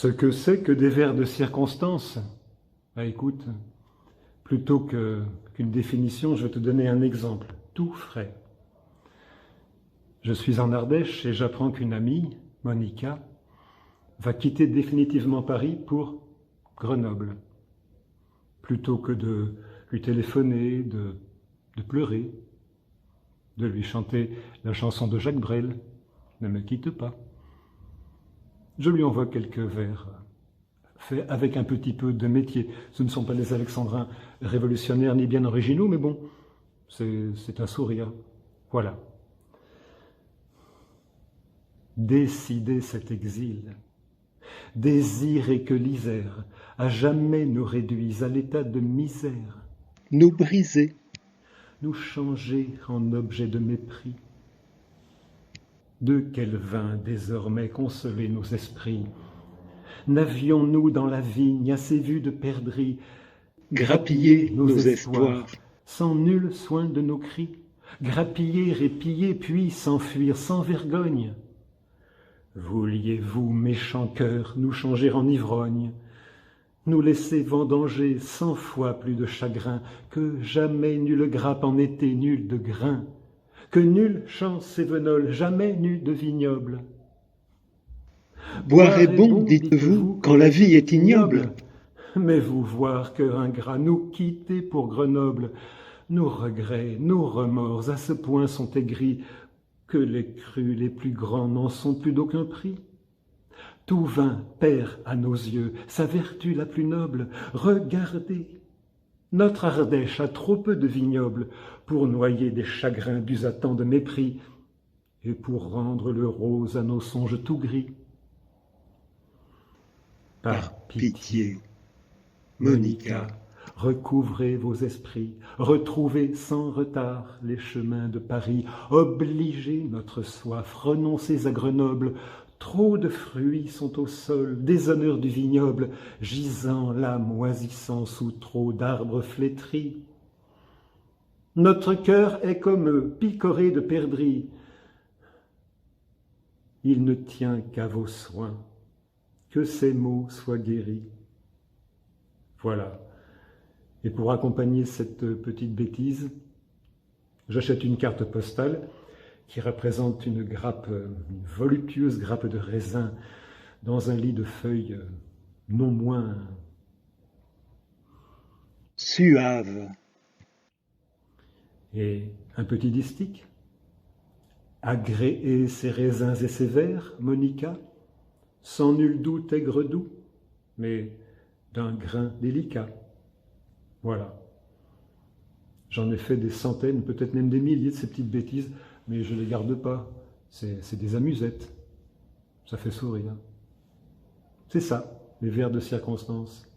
Ce que c'est que des vers de circonstance? Ah, écoute, plutôt qu'une définition, je vais te donner un exemple, tout frais. Je suis en Ardèche et j'apprends qu'une amie, Monica, va quitter définitivement Paris pour Grenoble. Plutôt que de lui téléphoner, de pleurer, de lui chanter la chanson de Jacques Brel, ne me quitte pas. Je lui envoie quelques vers, faits avec un petit peu de métier. Ce ne sont pas des alexandrins révolutionnaires ni bien originaux, mais bon, c'est un sourire. Voilà. Décider cet exil, désirer que l'Isère à jamais nous réduise à l'état de misère, nous briser, nous changer en objet de mépris. De quel vin désormais consoler nos esprits? N'avions-nous dans la vigne assez vu de perdrix, grappiller nos espoirs, sans nul soin de nos cris, grappiller et piller, puis s'enfuir sans vergogne? Vouliez-vous, méchants cœurs, nous changer en ivrognes, nous laisser vendanger 100 fois plus de chagrin, que jamais nulle grappe en été nul de grain, que nulle champ sévenol jamais n'eut de vignoble? Boire est bon, dites-vous, quand la vie est ignoble. Mais vous voir, cœur ingrat, nous quitter pour Grenoble, nos regrets, nos remords à ce point sont aigris, que les crus les plus grands n'en sont plus d'aucun prix. Tout vin perd à nos yeux sa vertu la plus noble. Regardez, notre Ardèche a trop peu de vignobles pour noyer des chagrins dus à tant de mépris, et pour rendre le rose à nos songes tout gris. Par pitié, Monica, recouvrez vos esprits, retrouvez sans retard les chemins de Paris, obligez notre soif, renoncez à Grenoble, trop de fruits sont au sol, déshonneur du vignoble, gisant là moisissant sous trop d'arbres flétris. Notre cœur est comme eux, picoré de perdrix, il ne tient qu'à vos soins, que ces maux soient guéris. Voilà. Et pour accompagner cette petite bêtise, j'achète une carte postale qui représente une voluptueuse grappe de raisin dans un lit de feuilles non moins suave. Et un petit distique. Agréez ces raisins et ces vers, Monica, sans nul doute aigre doux, mais d'un grain délicat. Voilà. J'en ai fait des centaines, peut-être même des milliers de ces petites bêtises, mais je ne les garde pas. C'est des amusettes. Ça fait sourire. C'est ça, les vers de circonstance.